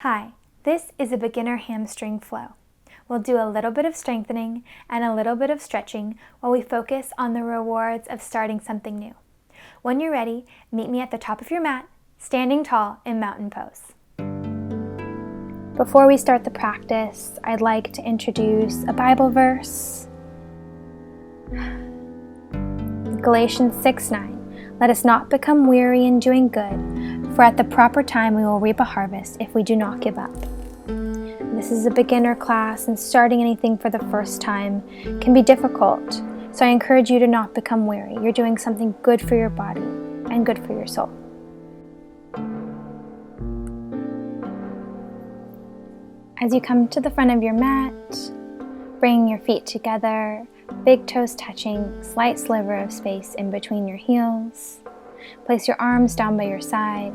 Hi, this is a beginner hamstring flow. We'll do a little bit of strengthening and a little bit of stretching while we focus on the rewards of starting something new. When you're ready, meet me at the top of your mat, standing tall in mountain pose. Before we start the practice, I'd like to introduce a Bible verse. Galatians 6:9. Let us not become weary in doing good, for at the proper time we will reap a harvest if we do not give up. This is a beginner class, and starting anything for the first time can be difficult, so I encourage you to not become weary. You're doing something good for your body and good for your soul. As you come to the front of your mat, bring your feet together, big toes touching, slight sliver of space in between your heels. Place your arms down by your side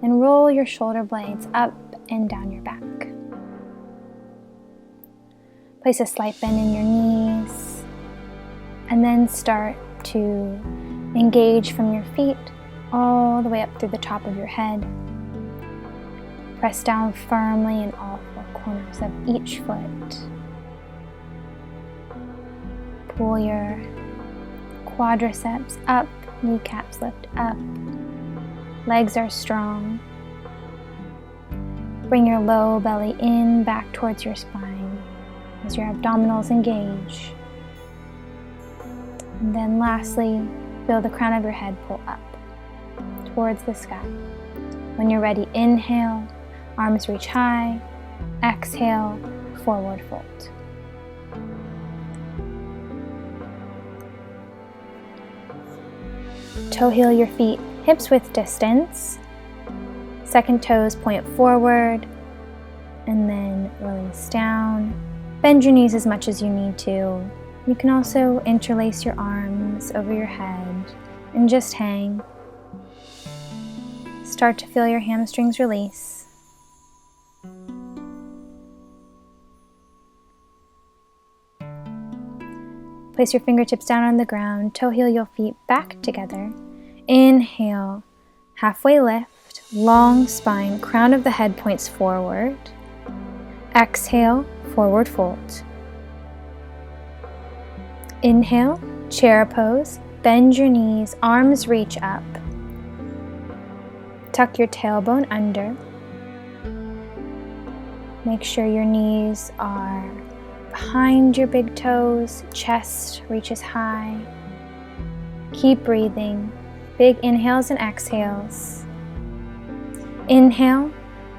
and roll your shoulder blades up and down your back. Place a slight bend in your knees and then start to engage from your feet all the way up through the top of your head. Press down firmly in all four corners of each foot. Pull your quadriceps up, kneecaps lift up, legs are strong. Bring your low belly in, back towards your spine as your abdominals engage. And then lastly, feel the crown of your head pull up towards the sky. When you're ready, inhale, arms reach high, exhale, forward fold. Toe heel your feet hips width distance. Second toes point forward and then release down. Bend your knees as much as you need to. You can also interlace your arms over your head and just hang. Start to feel your hamstrings release. Place your fingertips down on the ground, toe heel your feet back together. Inhale, halfway lift, long spine, crown of the head points forward. Exhale, forward fold. Inhale, chair pose, bend your knees, arms reach up. Tuck your tailbone under. Make sure your knees are behind your big toes, chest reaches high. Keep breathing. Big inhales and exhales. Inhale,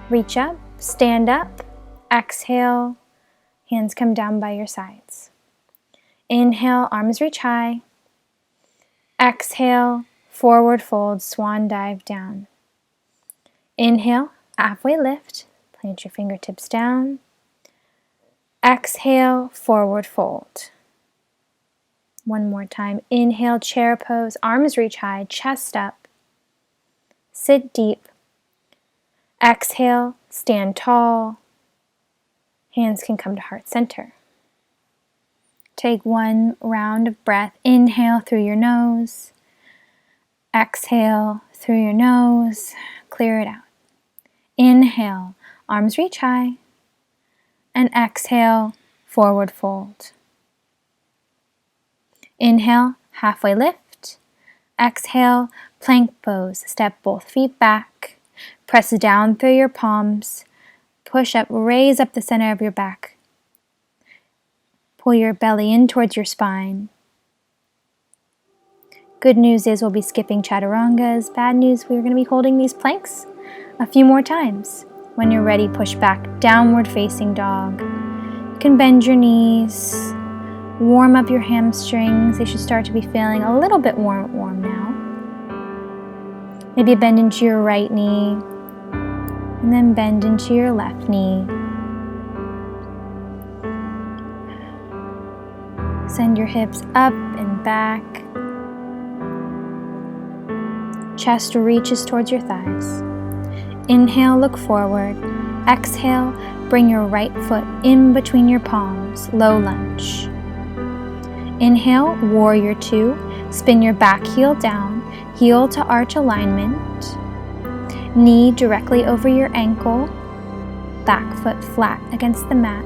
reach up, stand up. Exhale, hands come down by your sides. Inhale, arms reach high. Exhale, forward fold, swan dive down. Inhale, halfway lift, plant your fingertips down. Exhale, forward fold. One more time. Inhale, chair pose, arms reach high, chest up. Sit deep. Exhale, stand tall. Hands can come to heart center. Take one round of breath. Inhale through your nose. Exhale through your nose. Clear it out. Inhale, arms reach high. And exhale, forward fold. Inhale, halfway lift. Exhale, plank pose. Step both feet back. Press down through your palms. Push up, raise up the center of your back. Pull your belly in towards your spine. Good news is we'll be skipping chaturangas. Bad news, we're going to be holding these planks a few more times. When you're ready, push back, downward facing dog. You can bend your knees. Warm up your hamstrings. They should start to be feeling a little bit warm now. Maybe bend into your right knee and then bend into your left knee. Send your hips up and back. Chest reaches towards your thighs. Inhale, look forward. Exhale, bring your right foot in between your palms, low lunge. Inhale, warrior two, spin your back heel down, heel to arch alignment, knee directly over your ankle, back foot flat against the mat.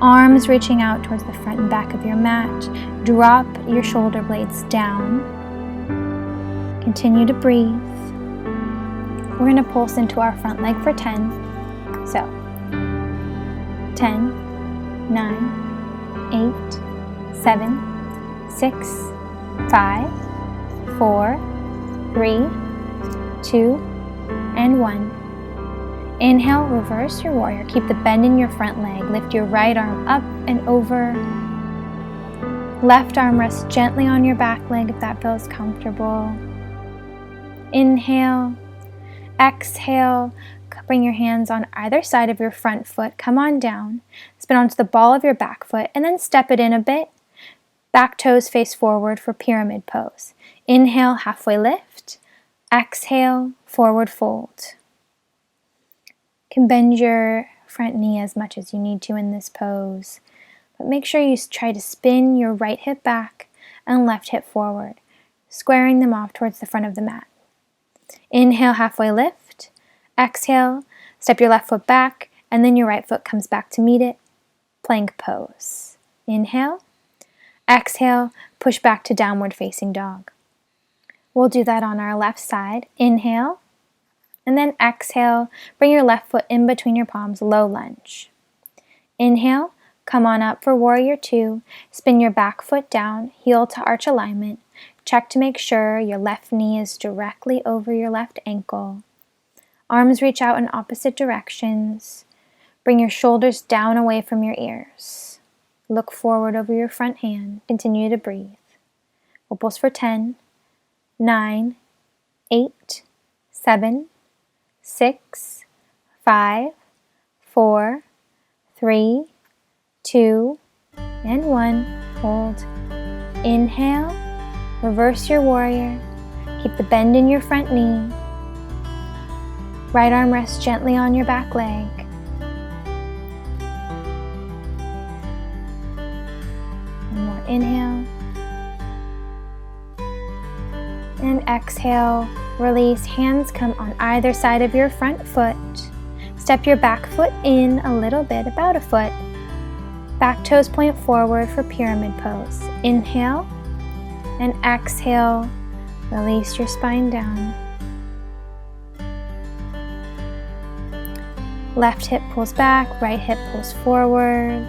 Arms reaching out towards the front and back of your mat. Drop your shoulder blades down. Continue to breathe. We're going to pulse into our front leg for 10. So, 10, 9, 8, 7, 6, 5, 4, 3, 2, and 1. Inhale, reverse your warrior. Keep the bend in your front leg. Lift your right arm up and over. Left arm rests gently on your back leg if that feels comfortable. Inhale. Exhale. Bring your hands on either side of your front foot. Come on down. Spin onto the ball of your back foot and then step it in a bit. Back toes face forward for pyramid pose. Inhale, halfway lift. Exhale, forward fold. You can bend your front knee as much as you need to in this pose, but make sure you try to spin your right hip back and left hip forward, squaring them off towards the front of the mat. Inhale, halfway lift. Exhale, step your left foot back, and then your right foot comes back to meet it. Plank pose. Inhale. Exhale, push back to downward facing dog. We'll do that on our left side. Inhale. And then exhale, bring your left foot in between your palms, low lunge. Inhale, come on up for warrior 2. Spin your back foot down, heel to arch alignment. Check to make sure your left knee is directly over your left ankle. Arms reach out in opposite directions. Bring your shoulders down away from your ears. Look forward over your front hand. Continue to breathe. We'll pulse for 10, 9, 8, 7, 6, 5, 4, 3, 2, and 1. Hold. Inhale. Reverse your warrior. Keep the bend in your front knee. Right arm rests gently on your back leg. One more inhale. And exhale. Release. Hands come on either side of your front foot. Step your back foot in a little bit, about a foot. Back toes point forward for pyramid pose. Inhale and exhale. Release your spine down. Left hip pulls back, right hip pulls forward.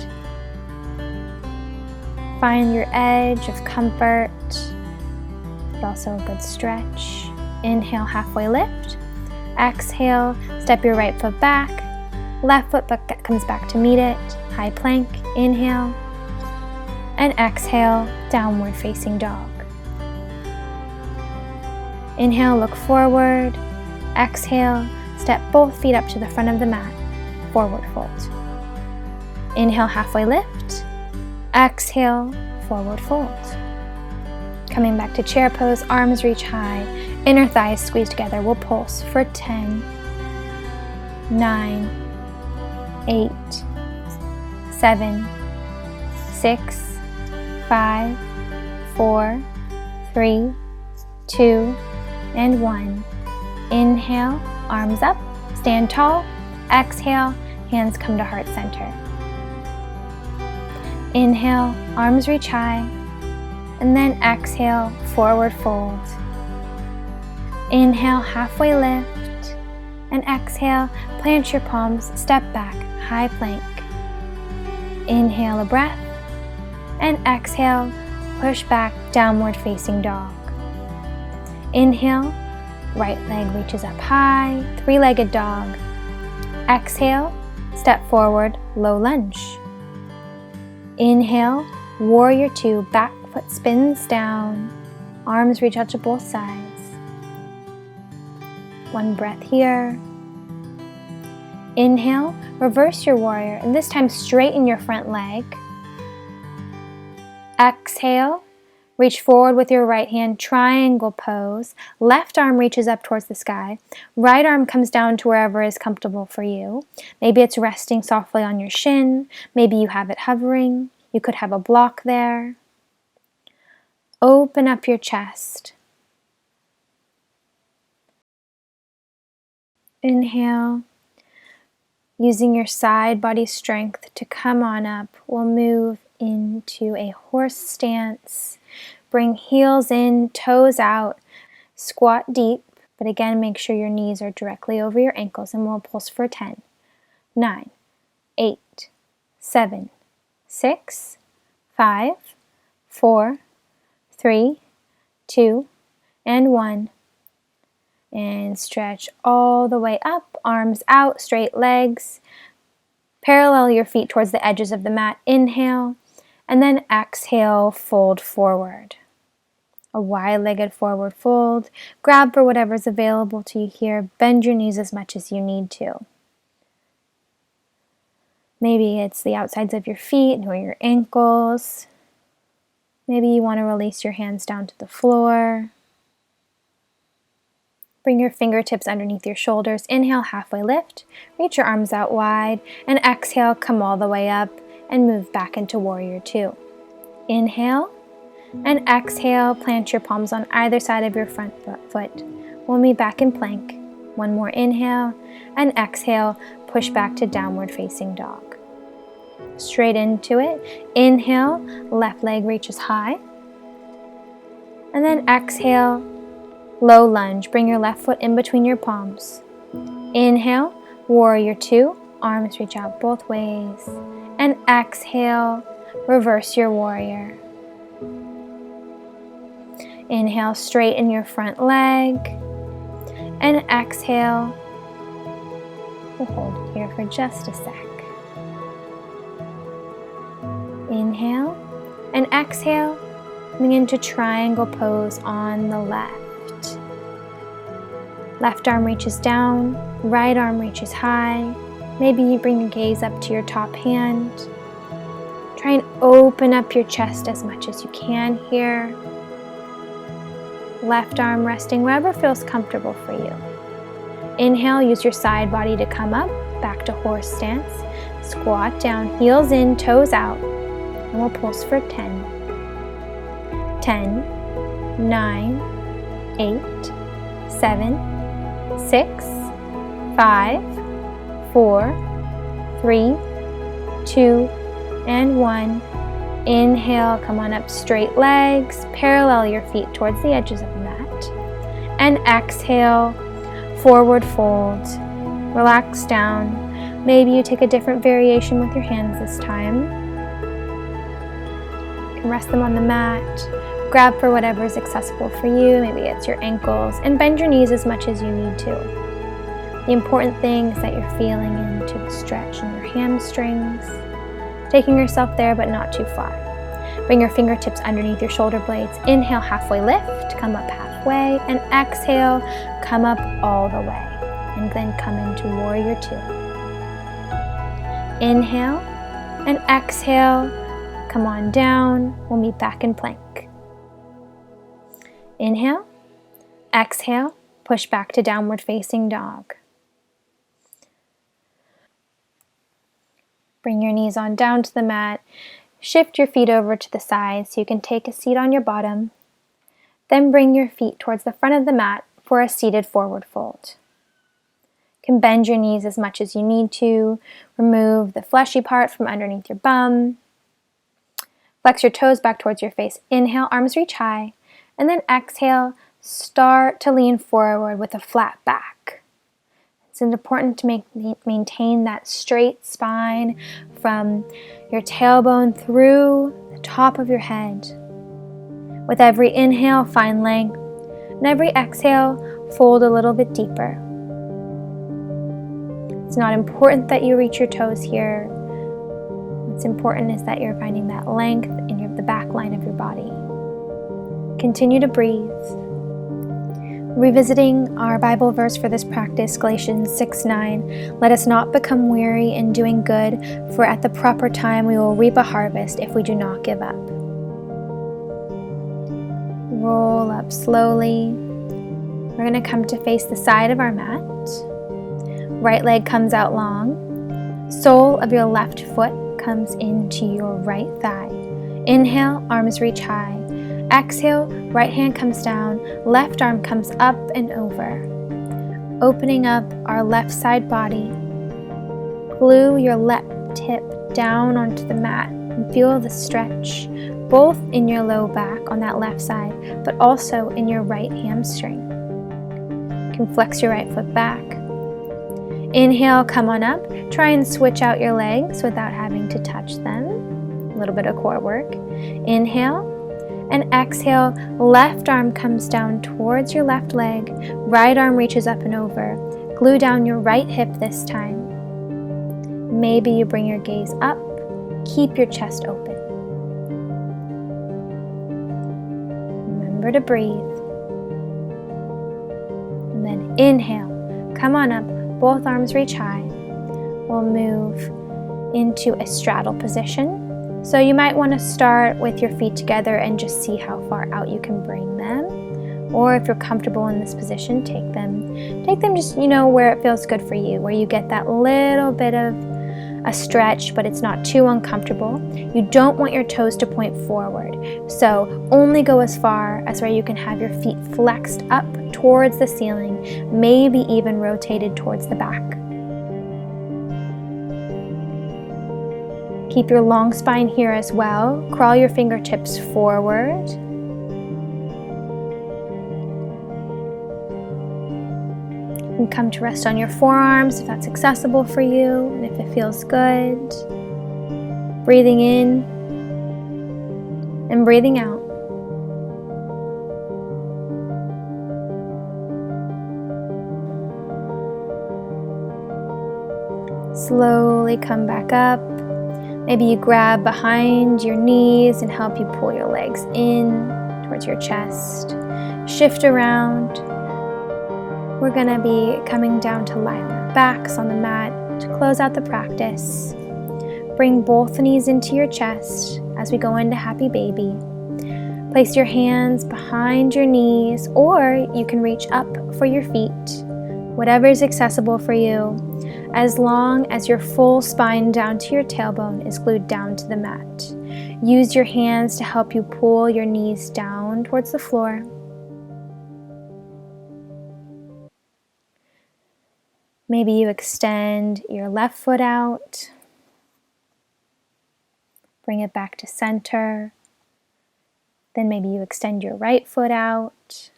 Find your edge of comfort, but also a good stretch. Inhale, halfway lift. Exhale, step your right foot back. Left foot comes back to meet it. High plank. Inhale. And exhale, downward facing dog. Inhale, look forward. Exhale, step both feet up to the front of the mat. Forward fold. Inhale, halfway lift. Exhale, forward fold. Coming back to chair pose, arms reach high. Inner thighs squeeze together. We'll pulse for 10, 9, 8, 7, 6, 5, 4, 3, 2, and 1. Inhale, arms up, stand tall. Exhale, hands come to heart center. Inhale, arms reach high. And then exhale, forward fold. Inhale, halfway lift. And exhale, plant your palms, step back, high plank. Inhale, a breath. And exhale, push back, downward facing dog. Inhale, right leg reaches up high, three-legged dog. Exhale, step forward, low lunge. Inhale, warrior 2, back foot spins down, arms reach out to both sides. One breath here. Inhale, reverse your warrior, and this time straighten your front leg. Exhale, reach forward with your right hand, triangle pose. Left arm reaches up towards the sky. Right arm comes down to wherever is comfortable for you. Maybe it's resting softly on your shin. Maybe you have it hovering. You could have a block there. Open up your chest. Inhale. Using your side body strength to come on up, we'll move into a horse stance. Bring heels in, toes out, squat deep, but again, make sure your knees are directly over your ankles, and we'll pulse for 10, 9, 8, 7, 6, 5, 4, 3, 2, and 1. And stretch all the way up, arms out, straight legs. Parallel your feet towards the edges of the mat. Inhale, and then exhale, fold forward. A wide-legged forward fold. Grab for whatever's available to you here. Bend your knees as much as you need to. Maybe it's the outsides of your feet or your ankles. Maybe you want to release your hands down to the floor. Bring your fingertips underneath your shoulders. Inhale, halfway lift. Reach your arms out wide. And exhale, come all the way up and move back into Warrior Two. Inhale and exhale. Plant your palms on either side of your front foot. We'll meet back in plank. One more inhale and exhale. Push back to downward facing dog. Straight into it. Inhale, left leg reaches high. And then exhale, low lunge. Bring your left foot in between your palms. Inhale, Warrior Two. Arms reach out both ways. And exhale, reverse your warrior. Inhale, straighten your front leg. And exhale. We'll hold here for just a sec. Inhale and exhale, coming into triangle pose on the left. Left arm reaches down, right arm reaches high. Maybe you bring your gaze up to your top hand. Try and open up your chest as much as you can here. Left arm resting wherever feels comfortable for you. Inhale, use your side body to come up, back to horse stance. Squat down, heels in, toes out. And we'll pulse for 10, 9, 8, 7, 6, 5, 4, 3, 2, and 1. Inhale, come on up, straight legs, parallel your feet towards the edges of the mat. And exhale, forward fold, relax down. Maybe you take a different variation with your hands this time. You can rest them on the mat, grab for whatever is accessible for you, maybe it's your ankles, and bend your knees as much as you need to. The important thing is that you're feeling into the stretch in your hamstrings, taking yourself there but not too far. Bring your fingertips underneath your shoulder blades. Inhale, halfway lift, come up halfway, and exhale, come up all the way, and then come into Warrior Two. Inhale and exhale. Come on down, we'll meet back in plank. Inhale, exhale, push back to downward facing dog. Bring your knees on down to the mat. Shift your feet over to the side so you can take a seat on your bottom. Then bring your feet towards the front of the mat for a seated forward fold. You can bend your knees as much as you need to. Remove the fleshy part from underneath your bum. Flex your toes back towards your face. Inhale, arms reach high. And then exhale, start to lean forward with a flat back. It's important to maintain that straight spine from your tailbone through the top of your head. With every inhale, find length. And every exhale, fold a little bit deeper. It's not important that you reach your toes here. What's important is that you're finding that length in the back line of your body. Continue to breathe. Revisiting our Bible verse for this practice, Galatians 6:9. Let us not become weary in doing good, for at the proper time we will reap a harvest if we do not give up. Roll up slowly. We're going to come to face the side of our mat. Right leg comes out long. Sole of your left foot comes into your right thigh. Inhale, arms reach high. Exhale, right hand comes down, left arm comes up and over. Opening up our left side body. Glue your left hip down onto the mat and feel the stretch, both in your low back on that left side, but also in your right hamstring. You can flex your right foot back. Inhale, come on up. Try and switch out your legs without having to touch them. A little bit of core work. Inhale and exhale. Left arm comes down towards your left leg. Right arm reaches up and over. Glue down your right hip this time. Maybe you bring your gaze up. Keep your chest open. Remember to breathe. And then inhale. Come on up. Both arms reach high. We'll move into a straddle position. So you might want to start with your feet together and just see how far out you can bring them. Or if you're comfortable in this position, take them just, where it feels good for you, where you get that little bit of a stretch, but it's not too uncomfortable. You don't want your toes to point forward. So only go as far as where you can have your feet flexed up towards the ceiling, maybe even rotated towards the back. Keep your long spine here as well. Crawl your fingertips forward. And come to rest on your forearms if that's accessible for you and if it feels good. Breathing in and breathing out. Slowly come back up. Maybe you grab behind your knees and help you pull your legs in towards your chest. Shift around. We're going to be coming down to lie on our backs on the mat to close out the practice. Bring both knees into your chest as we go into Happy Baby. Place your hands behind your knees, or you can reach up for your feet, whatever is accessible for you, as long as your full spine down to your tailbone is glued down to the mat. Use your hands to help you pull your knees down towards the floor. Maybe you extend your left foot out. Bring it back to center. Then maybe you extend your right foot out.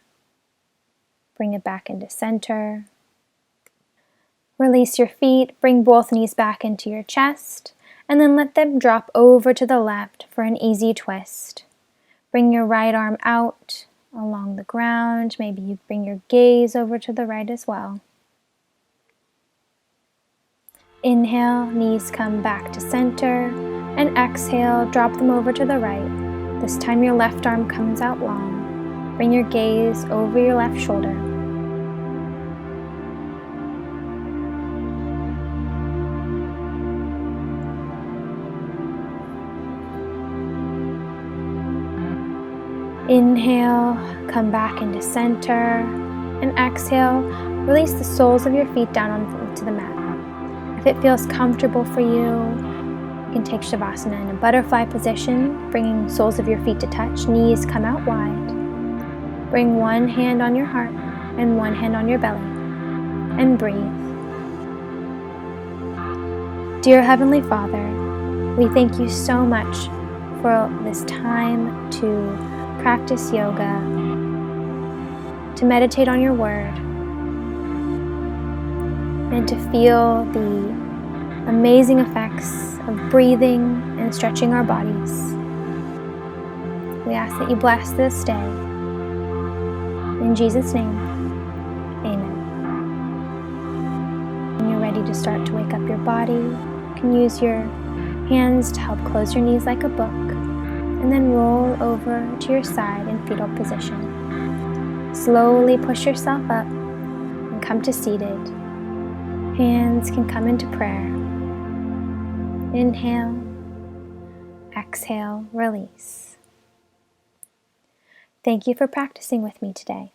Bring it back into center. Release your feet, bring both knees back into your chest, and then let them drop over to the left for an easy twist. Bring your right arm out along the ground. Maybe you bring your gaze over to the right as well. Inhale, knees come back to center, and exhale, drop them over to the right. This time your left arm comes out long. Bring your gaze over your left shoulder. Inhale, come back into center, and exhale, release the soles of your feet down onto the mat. If it feels comfortable for you, you can take Shavasana in a butterfly position, bringing soles of your feet to touch, knees come out wide. Bring one hand on your heart and one hand on your belly, and breathe. Dear Heavenly Father, we thank you so much for this time to practice yoga, to meditate on your word, and to feel the amazing effects of breathing and stretching our bodies. We ask that you bless this day. In Jesus' name, amen. When you're ready to start to wake up your body, you can use your hands to help close your knees like a book, and then roll over to your side in fetal position. Slowly push yourself up and come to seated. Hands can come into prayer. Inhale, exhale, release. Thank you for practicing with me today.